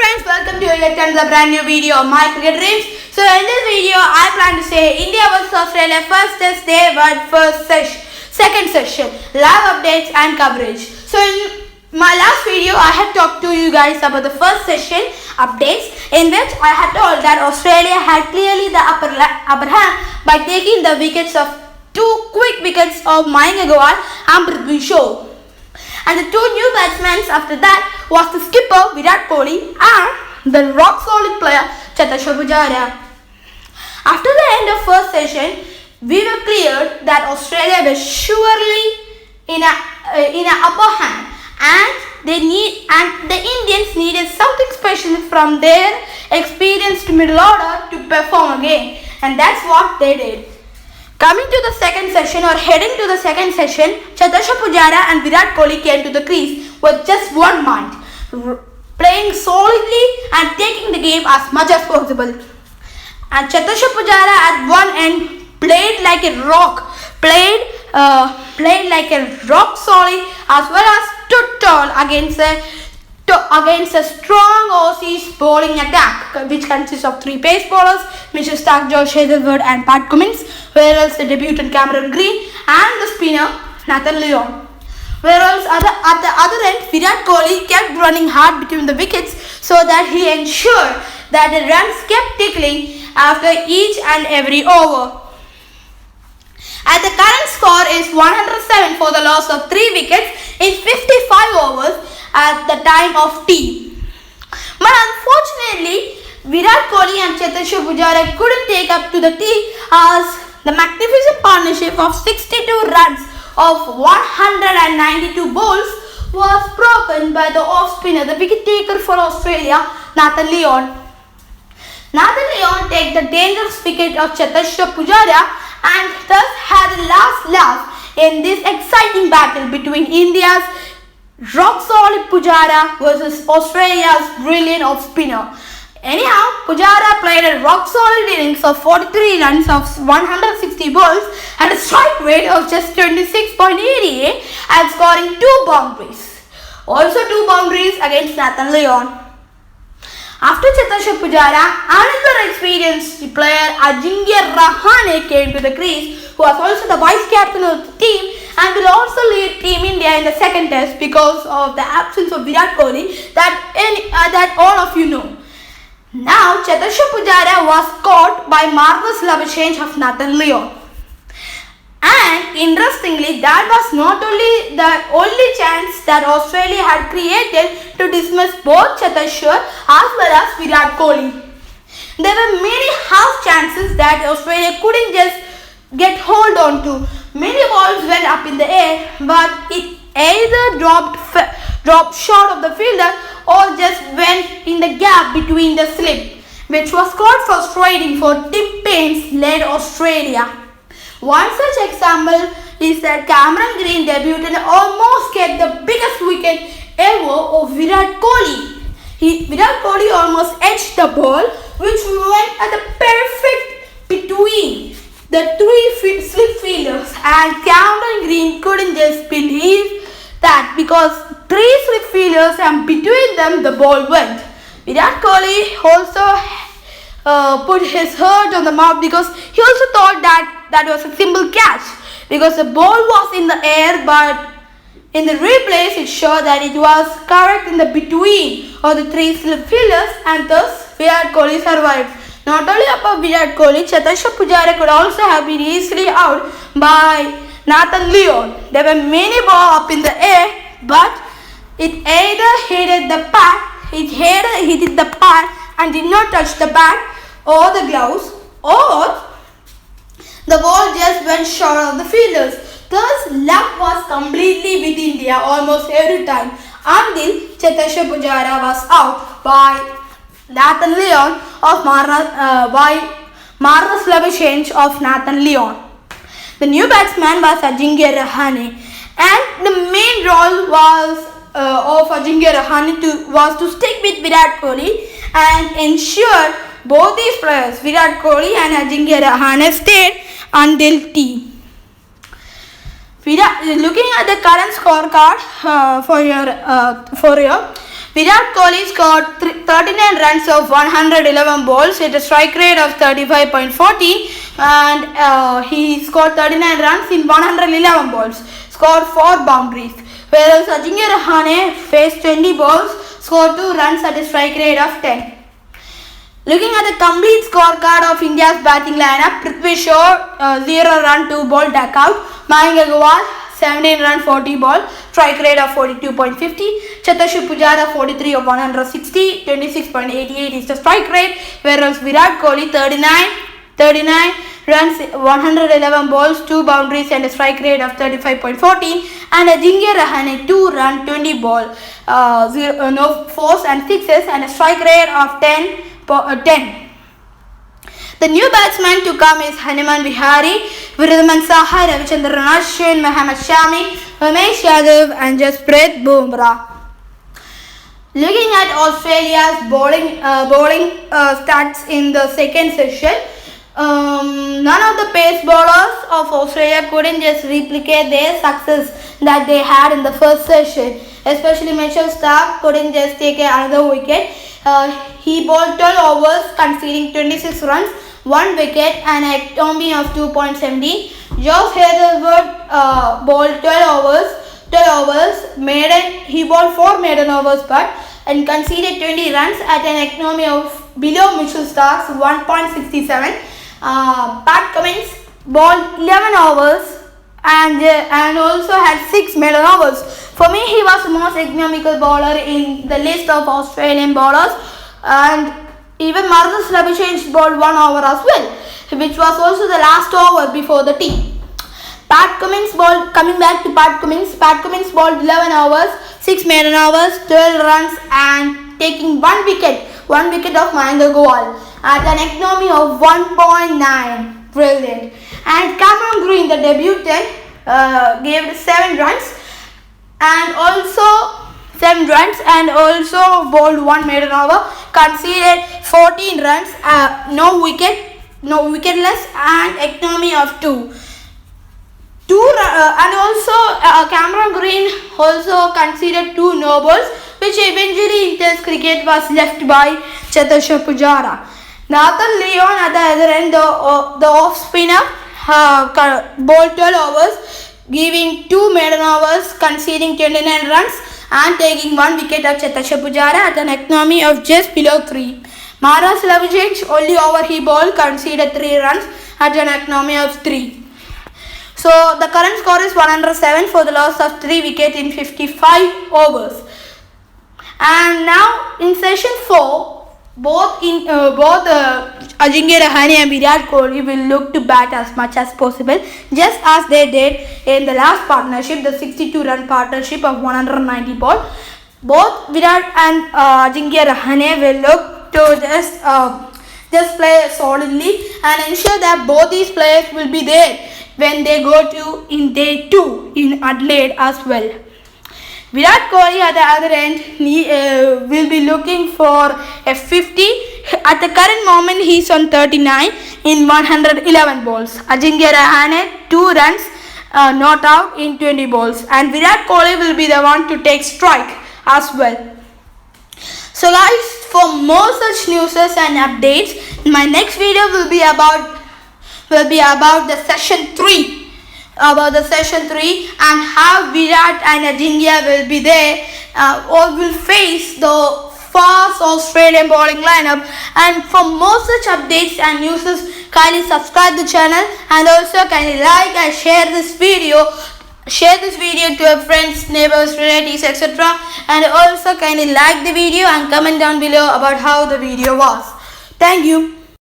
friends, welcome to yet another brand new video of My Cricket Dreams. So in this video, I plan to say India vs Australia first test day but second session, live updates and coverage. So in my last video, I had talked to you guys about the first session updates, in which I had told that Australia had clearly the upper hand by taking the wickets of two quick wickets of Mayank Agarwal and Prithvi Shaw. And the two new batsmen after that was the skipper Virat Kohli and the rock solid player Cheteshwar Pujara. After the end of first session, we were clear that Australia was surely in a upper hand, and the Indians needed something special from their experienced middle order to perform again, and that's what they did. Coming to the second session or heading to the second session, Cheteshwar Pujara and Virat Kohli came to the crease with just one mind, playing solidly and taking the game as much as possible. And Cheteshwar Pujara at one end played like a rock, played like a rock solid, as well as stood tall against a strong Aussies bowling attack, which consists of three pace bowlers, Mitchell Starc, Josh Hazlewood and Pat Cummins, whereas the debutant Cameron Green and the spinner Nathan Lyon. Whereas at the other end, Virat Kohli kept running hard between the wickets so that he ensured that the runs kept tickling after each and every over. And the current score is 107 for the loss of 3 wickets in 55 overs at the time of tea. But unfortunately, Virat Kohli and Cheteshwar Pujara couldn't take up to the tea, as the magnificent partnership of 62 runs of 192 balls was broken by the off spinner, the wicket taker for Australia, Nathan Lyon. Nathan Lyon took the dangerous wicket of Cheteshwar Pujara and thus had the last laugh in this exciting battle between India's rock solid Pujara versus Australia's brilliant off spinner. Anyhow, Pujara played a rock solid innings of 43 runs of 160 balls and a strike rate of just 26.88 and scoring 2 boundaries. Also 2 boundaries against Nathan Lyon. After Cheteshwar Pujara, another experienced player Ajinkya Rahane came to the crease, who was also the vice captain of the team and will also lead Team India in the second test because of the absence of Virat Kohli that all of you know. Now Cheteshwar Pujara was caught by marvellous love change of Nathan Lyon. And interestingly, that was not only the only chance that Australia had created to dismiss both Cheteshwar as well as Virat Kohli. There were many half chances that Australia couldn't just get hold on to. Many balls went up in the air, but it either dropped short of the fielder or just went in the gap between the slip, which was quite frustrating for Tim Paine's led Australia. One such example is that Cameron Green debuted and almost get the biggest wicket ever of Virat Kohli. Virat Kohli almost edged the ball, which went at the perfect between the 3 slip fielders, and Cameron Green couldn't just believe that because 3 slip fielders and between them the ball went. Virat Kohli also put his heart on the mouth because he also thought that was a simple catch because the ball was in the air, but in the replays it showed that it was correct in the between of the 3 slip fielders, and thus Virat Kohli survived. Not only above Virat Kohli, Cheteshwar Pujara could also have been easily out by Nathan Lyon. There were many balls up in the air, but it either hit the pad and did not touch the bat or the gloves, or the ball just went short of the fielders. Thus, luck was completely with India almost every time until Cheteshwar Pujara was out by Nathan Lyon by marvellous level change of Nathan Lyon. The new batsman was Ajinkya Rahane, and the main role of Ajinkya Rahane was to stick with Virat Kohli and ensure both these players, Virat Kohli and Ajinkya Rahane, stayed until tea. Looking at the current scorecard for your Virat Kohli scored 39 runs of 111 balls with a strike rate of 35.14 and he scored 39 runs in 111 balls, scored 4 boundaries. Whereas Ajinkya Rahane faced 20 balls, scored 2 runs at a strike rate of 10. Looking at the complete scorecard of India's batting lineup, Prithvi Shaw 0 run 2 ball duck out, Mayank Agarwal 17 run 40 ball, strike rate of 42.50, Cheteshwar Pujara 43 of 160, 26.88 is the strike rate, whereas Virat Kohli 39 runs 111 balls, 2 boundaries and a strike rate of 35.14, and Ajinkya Rahane 2 run 20 ball, no 4s and 6s and a strike rate of 10. The new batsman to come is Hanuman Vihari, Viriddhiman Saha, Ravichandran Ashwin, Mohammad Shami, Umesh Yadav and Jasprit Bumrah. Looking at Australia's bowling stats in the second session, none of the pace bowlers of Australia couldn't just replicate their success that they had in the first session. Especially Mitchell Starc couldn't just take another wicket. He bowled 12 overs, conceding 26 runs, 1 wicket and an economy of 2.17. Josh Hazlewood bowled 12 overs. He bowled 4 maiden overs and conceded 20 runs at an economy of below Mitchell Starc's 1.67. Pat Cummins bowled 11 overs and also had 6 maiden overs. For me, he was the most economical bowler in the list of Australian bowlers, and even Marcus Labuschagne bowled 1 over as well, which was also the last over before the tea. Coming back to Pat Cummins bowled 11 overs, 6 maiden overs, 12 runs and taking 1 wicket of Mayank Agarwal at an economy of 1.9. Brilliant. And Cameron Green, the debutant, gave 7 runs and also bowled 1 maiden over, conceded 14 runs, no wicketless and economy of 2. And also Cameron Green also conceded 2 no balls, which eventually in Test cricket was left by Cheteshwar Pujara. Nathan Lyon at the other end, the off spinner, bowled 12 overs, giving 2 maiden overs, conceding 29 runs and taking 1 wicket of Cheteshwar Pujara at an economy of just below 3. Marcus Labuschagne, only over he bowled, conceded 3 runs at an economy of 3. So the current score is 107 for the loss of 3 wickets in 55 overs. And now in session 4, both Ajinkya Rahane and Virat Kohli will look to bat as much as possible, just as they did in the last partnership, the 62-run partnership of 190 balls. Both Virat and Ajinkya Rahane will look to just play solidly and ensure that both these players will be there when they go to in day 2 in Adelaide as well. Virat Kohli at the other end will be looking for a 50. At the current moment he is on 39 in 111 balls. Ajinkya Rahane 2 runs not out in 20 balls, and Virat Kohli will be the one to take strike as well. So guys, for more such news and updates, my next video will be about the session 3. About the session 3 and how Virat and Ajinkya will be there or will face the fast Australian bowling lineup. And for more such updates and news, kindly subscribe the channel and also kindly like and share this video. Share this video to your friends, neighbors, relatives, etc. And also kindly like the video and comment down below about how the video was. Thank you.